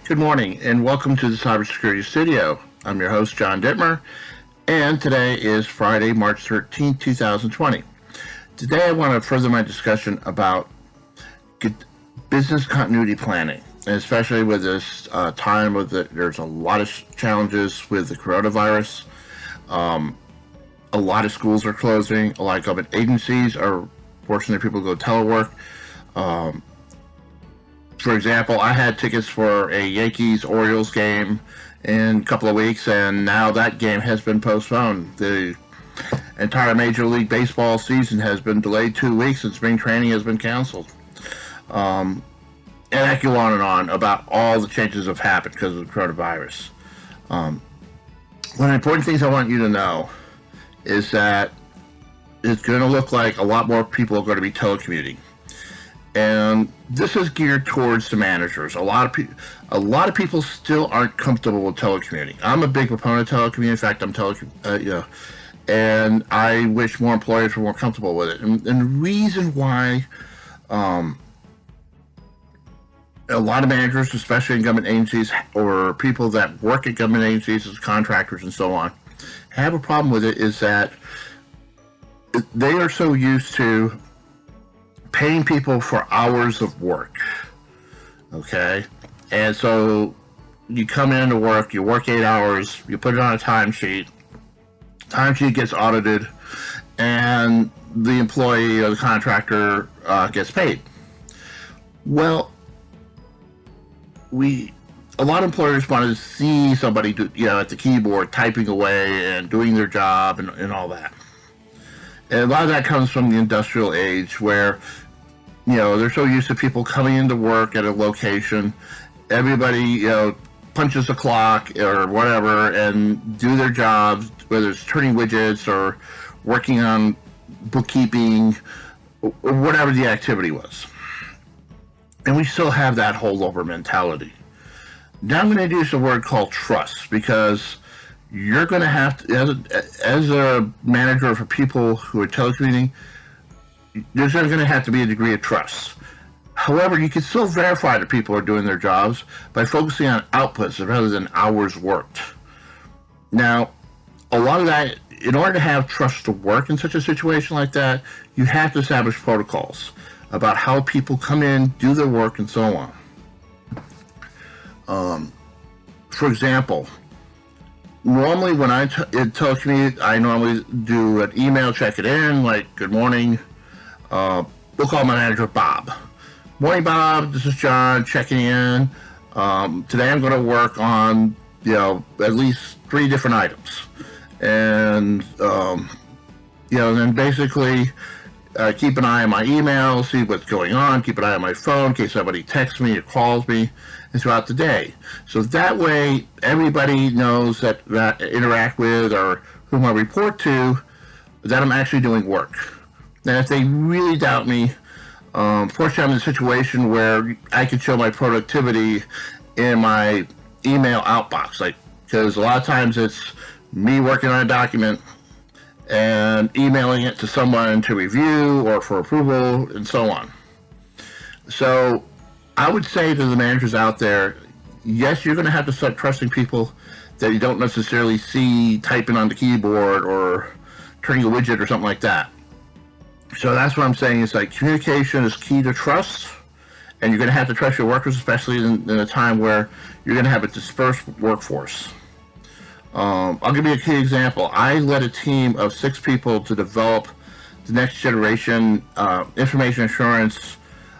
Good morning and welcome to the Cybersecurity Studio. I'm your host, John Dittmer, and today is Friday, March 13th, 2020. Today I want to further my discussion about business continuity planning, and especially with this time with there's a lot of challenges with the coronavirus. A lot of schools are closing, a lot of government agencies are forcing their people to go telework. For example, I had tickets for a Yankees-Orioles game in a couple of weeks, and now that game has been postponed. The entire Major League Baseball season has been delayed 2 weeks, and spring training has been canceled. And I can go on and on about all the changes that have happened because of the coronavirus. One of the important things I want you to know is that it's going to look like a lot more people are going to be telecommuting. And this is geared towards the managers. A lot of people still aren't comfortable with telecommuting. I'm a big proponent of telecommuting. In fact, and I wish more employers were more comfortable with it. And the reason why a lot of managers, especially in government agencies or people that work at government agencies as contractors and so on, have a problem with it is that they are so used to paying people for hours of work, okay? And so you come in to work, you work 8 hours, you put it on a timesheet gets audited, and the employee or the contractor gets paid. Well, a lot of employers want to see somebody at the keyboard typing away and doing their job and all that. And a lot of that comes from the industrial age where they're so used to people coming into work at a location. Everybody, punches the clock or whatever and do their jobs, whether it's turning widgets or working on bookkeeping or whatever the activity was. And we still have that holdover mentality. Now I'm going to use a word called trust, because you're going to have to, as a manager for people who are telecommuting, there's going to have to be a degree of trust. However, you can still verify that people are doing their jobs by focusing on outputs rather than hours worked. Now, a lot of that, in order to have trust to work in such a situation like that, you have to establish protocols about how people come in, do their work, and so on. For example, normally when I telecommute, I normally do an email, check it in, like, good morning. We'll call my manager Bob. Morning, Bob. This is John checking in. Today I'm going to work on, at least 3 different items. And, then basically keep an eye on my email, see what's going on, keep an eye on my phone in case somebody texts me or calls me throughout the day. So that way everybody knows that I interact with or whom I report to, that I'm actually doing work. And if they really doubt me, fortunately I'm in a situation where I can show my productivity in my email outbox, because a lot of times it's me working on a document and emailing it to someone to review or for approval and so on. So I would say to the managers out there, yes, you're going to have to start trusting people that you don't necessarily see typing on the keyboard or turning a widget or something like that. So that's what I'm saying is communication is key to trust, and you're going to have to trust your workers, especially in a time where you're going to have a dispersed workforce. I'll give you a key example. I led a team of 6 people to develop the next generation information assurance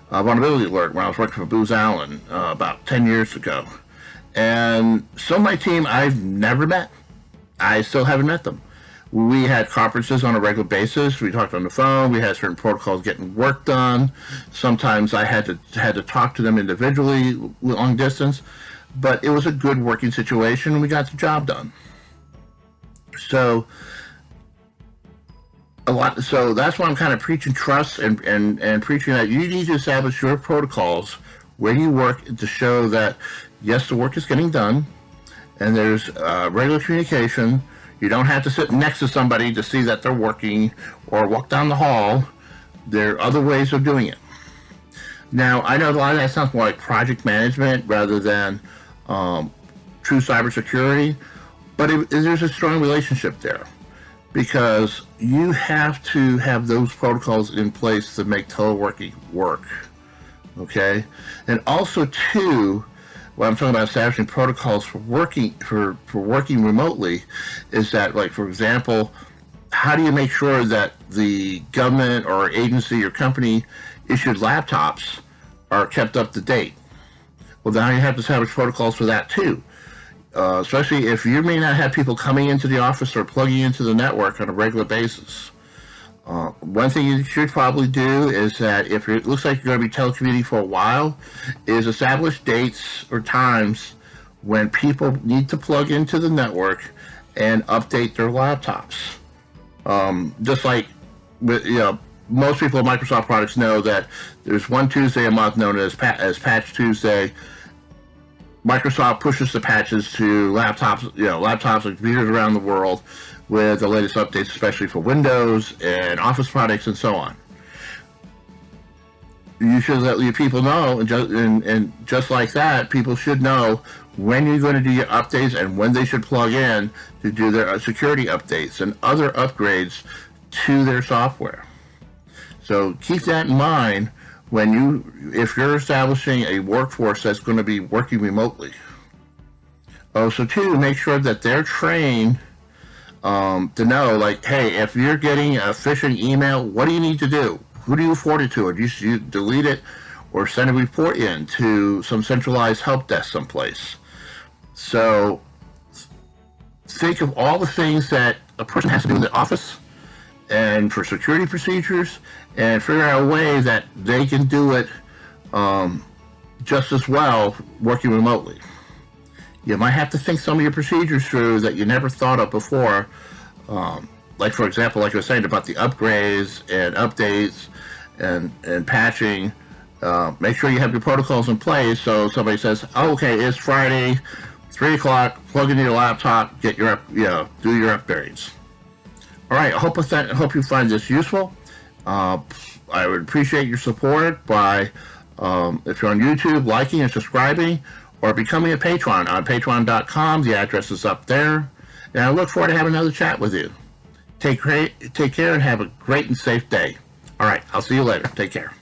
vulnerability alert when I was working for Booz Allen about 10 years ago. And some of my team I've never met. I still haven't met them. We had conferences on a regular basis. We talked on the phone. We had certain protocols getting work done. Sometimes I had to talk to them individually, long distance, but it was a good working situation, and we got the job done. So that's why I'm kind of preaching trust and preaching that you need to establish your protocols where you work to show that yes, the work is getting done, and there's regular communication. You don't have to sit next to somebody to see that they're working or walk down the hall. There are other ways of doing it. Now, I know a lot of that sounds more like project management rather than true cybersecurity, but there's a strong relationship there because you have to have those protocols in place to make teleworking work. Okay, and also too, what I'm talking about establishing protocols for working remotely is that, like, for example, how do you make sure that the government or agency or company issued laptops are kept up to date? Well, now you have to establish protocols for that too. Especially if you may not have people coming into the office or plugging into the network on a regular basis. One thing you should probably do is that if it looks like you're going to be telecommuting for a while, is establish dates or times when people need to plug into the network and update their laptops. Just like, most people at Microsoft products know that there's one Tuesday a month known as Patch Tuesday. Microsoft pushes the patches to laptops and computers around the world with the latest updates, especially for Windows and Office products and so on. You should let your people know, and just like that, people should know when you're going to do your updates and when they should plug in to do their security updates and other upgrades to their software. So keep that in mind if you're establishing a workforce that's going to be working remotely. Also, too, make sure that they're trained to know, like, hey, if you're getting a phishing email, what do you need to do? Who do you forward it to? Or do you delete it or send a report in to some centralized help desk someplace? So think of all the things that a person has to do in the office and for security procedures, and figure out a way that they can do it just as well working remotely. You might have to think some of your procedures through that you never thought of before. Like, for example, like I was saying about the upgrades and updates and patching. Make sure you have your protocols in place so somebody says, oh, okay, it's Friday, 3 o'clock, plug into your laptop, get your do your upgrades. All right, I hope you find this useful. I would appreciate your support by, if you're on YouTube, liking and subscribing, or becoming a patron on patreon.com. The address is up there. And I look forward to having another chat with you. Take care and have a great and safe day. All right, I'll see you later. Take care.